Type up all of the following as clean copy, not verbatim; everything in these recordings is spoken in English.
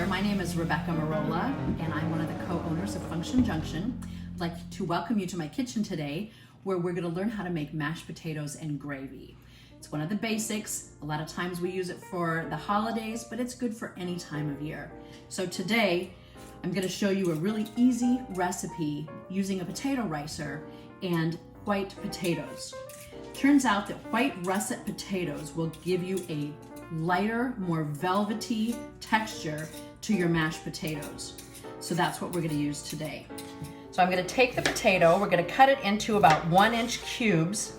there, my name is Rebecca Marola, and I'm one of the co-owners of Function Junction. I'd like to welcome you to my kitchen today, where we're going to learn how to make mashed potatoes and gravy. It's one of the basics. A lot of times we use it for the holidays, but it's good for any time of year. So today, I'm going to show you a really easy recipe using a potato ricer and white potatoes. Turns out that white russet potatoes will give you a lighter, more velvety texture to your mashed potatoes. So that's what we're going to use today. So I'm going to take the potato, we're going to cut it into about 1-inch cubes,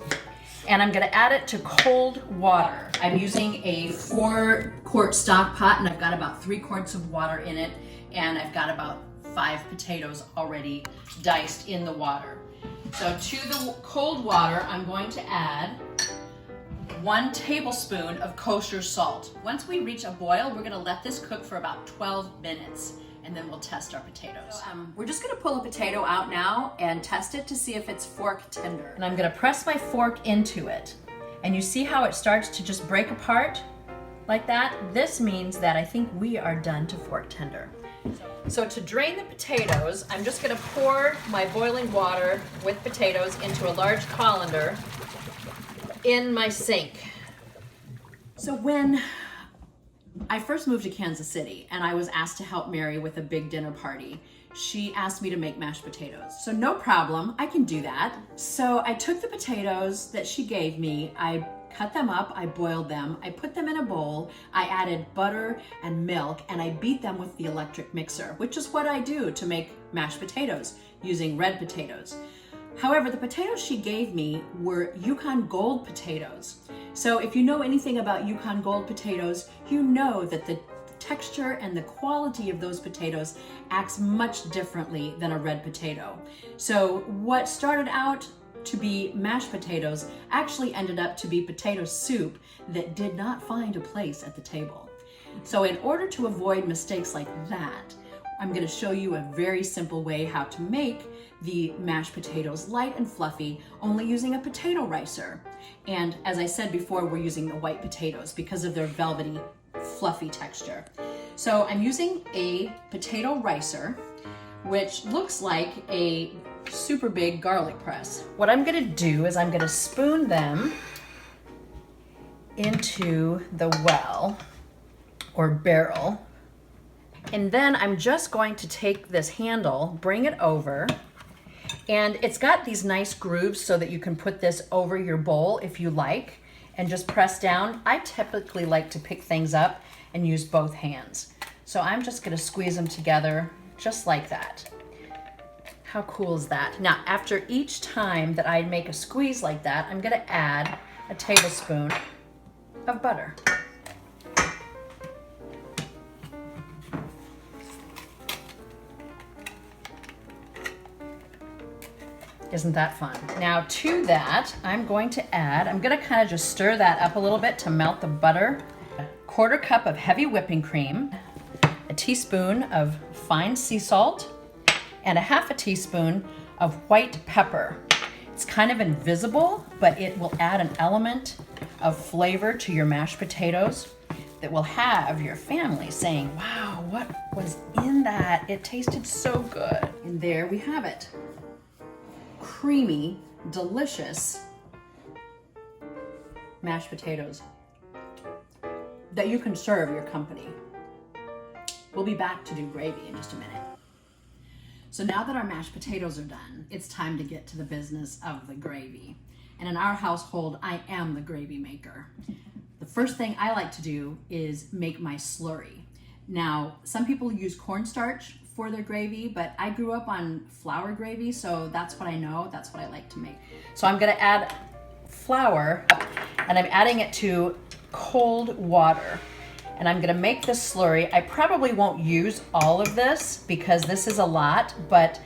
and I'm going to add it to cold water. I'm using a 4-quart stock pot, and I've got about 3 quarts of water in it, and I've got about 5 potatoes already diced in the water. So to the cold water, I'm going to add 1 tablespoon of kosher salt. Once we reach a boil, we're gonna let this cook for about 12 minutes, and then we'll test our potatoes. We're just gonna pull a potato out now and test it to see if it's fork tender. And I'm gonna press my fork into it. And you see how it starts to just break apart like that? This means that I think we are done to fork tender. So to drain the potatoes, I'm just gonna pour my boiling water with potatoes into a large colander in my sink. So when I first moved to Kansas City and I was asked to help Mary with a big dinner party, she asked me to make mashed potatoes. So no problem, I can do that. So I took the potatoes that she gave me, I cut them up, I boiled them, I put them in a bowl, I added butter and milk, and I beat them with the electric mixer, which is what I do to make mashed potatoes using red potatoes. However, the potatoes she gave me were Yukon Gold potatoes. So if you know anything about Yukon Gold potatoes, you know that the texture and the quality of those potatoes acts much differently than a red potato. So what started out to be mashed potatoes actually ended up to be potato soup that did not find a place at the table. So in order to avoid mistakes like that, I'm going to show you a very simple way how to make the mashed potatoes light and fluffy, only using a potato ricer. And as I said before, we're using the white potatoes because of their velvety, fluffy texture. So I'm using a potato ricer, which looks like a super big garlic press. What I'm going to do is I'm going to spoon them into the well or barrel. And then I'm just going to take this handle, bring it over, and it's got these nice grooves so that you can put this over your bowl if you like, and just press down. I typically like to pick things up and use both hands. So I'm just gonna squeeze them together just like that. How cool is that? Now, after each time that I make a squeeze like that, I'm gonna add a tablespoon of butter. Isn't that fun? Now to that, I'm going to kind of just stir that up a little bit to melt the butter. A 1/4 cup of heavy whipping cream, a teaspoon of fine sea salt, and a 1/2 teaspoon of white pepper. It's kind of invisible, but it will add an element of flavor to your mashed potatoes that will have your family saying, wow, what was in that? It tasted so good. And there we have it. Creamy, delicious mashed potatoes that you can serve your company. We'll be back to do gravy in just a minute. So now that our mashed potatoes are done, it's time to get to the business of the gravy. And in our household, I am the gravy maker. The first thing I like to do is make my slurry. Now, some people use cornstarch for their gravy, but I grew up on flour gravy, so that's what I know, that's what I like to make. So I'm gonna add flour, and I'm adding it to cold water. And I'm gonna make this slurry. I probably won't use all of this because this is a lot, but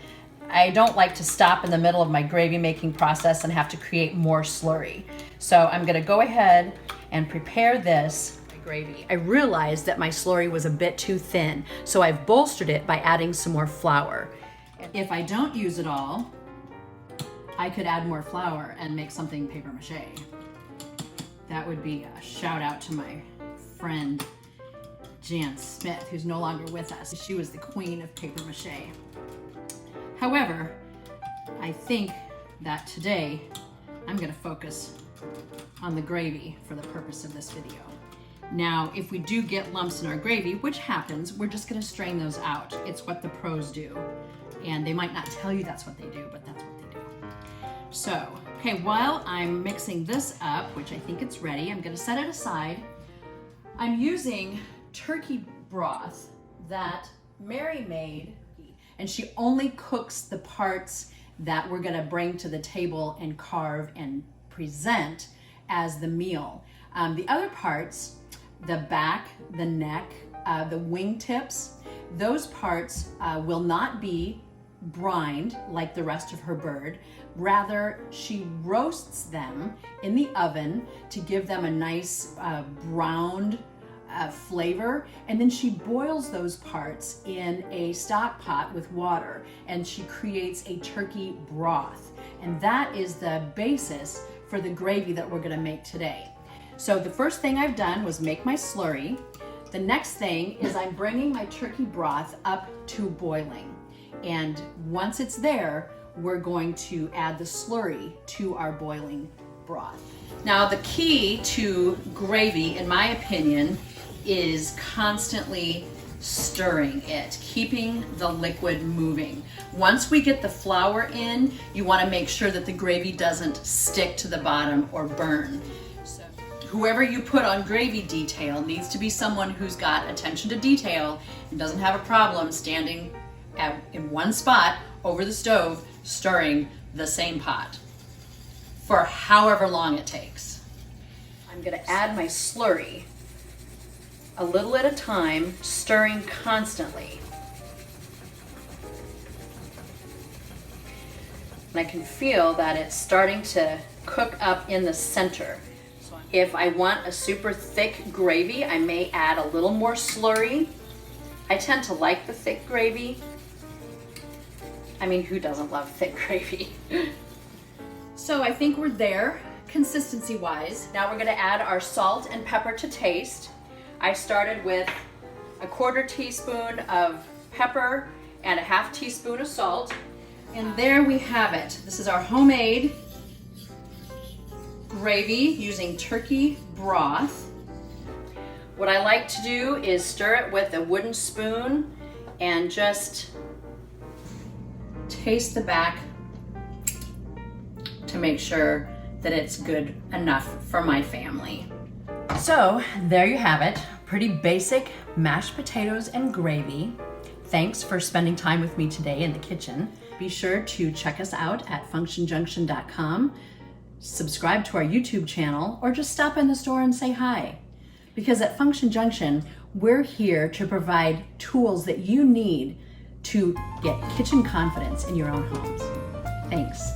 I don't like to stop in the middle of my gravy making process and have to create more slurry. So I'm gonna go ahead and prepare this gravy. I realized that my slurry was a bit too thin, so I've bolstered it by adding some more flour. If I don't use it all, I could add more flour and make something paper mache. That would be a shout out to my friend Jan Smith, who's no longer with us. She was the queen of paper mache. However, I think that today I'm gonna focus on the gravy for the purpose of this video. Now, if we do get lumps in our gravy, which happens, we're just gonna strain those out. It's what the pros do. And they might not tell you that's what they do, but that's what they do. So, okay, while I'm mixing this up, which I think it's ready, I'm gonna set it aside. I'm using turkey broth that Mary made, and she only cooks the parts that we're gonna bring to the table and carve and present as the meal. The other parts, the back, the neck, the wing tips, those parts will not be brined like the rest of her bird. Rather, she roasts them in the oven to give them a nice browned flavor, and then she boils those parts in a stock pot with water, and she creates a turkey broth. And that is the basis for the gravy that we're gonna make today. So the first thing I've done was make my slurry. The next thing is I'm bringing my turkey broth up to boiling. And once it's there, we're going to add the slurry to our boiling broth. Now, the key to gravy, in my opinion, is constantly stirring it, keeping the liquid moving. Once we get the flour in, you want to make sure that the gravy doesn't stick to the bottom or burn. So whoever you put on gravy detail needs to be someone who's got attention to detail and doesn't have a problem standing in one spot over the stove stirring the same pot for however long it takes. I'm going to add my slurry a little at a time, stirring constantly. And I can feel that it's starting to cook up in the center. If I want a super thick gravy, I may add a little more slurry. I tend to like the thick gravy. I mean, who doesn't love thick gravy? So I think we're there, consistency-wise. Now we're gonna add our salt and pepper to taste. I started with a 1/4 teaspoon of pepper and a 1/2 teaspoon of salt. And there we have it. This is our homemade gravy using turkey broth. What I like to do is stir it with a wooden spoon and just taste the back to make sure that it's good enough for my family. So there you have it, pretty basic mashed potatoes and gravy. Thanks for spending time with me today in the kitchen. Be sure to check us out at functionjunction.com, subscribe to our YouTube channel, or just stop in the store and say hi. Because at Function Junction, we're here to provide tools that you need to get kitchen confidence in your own homes. Thanks.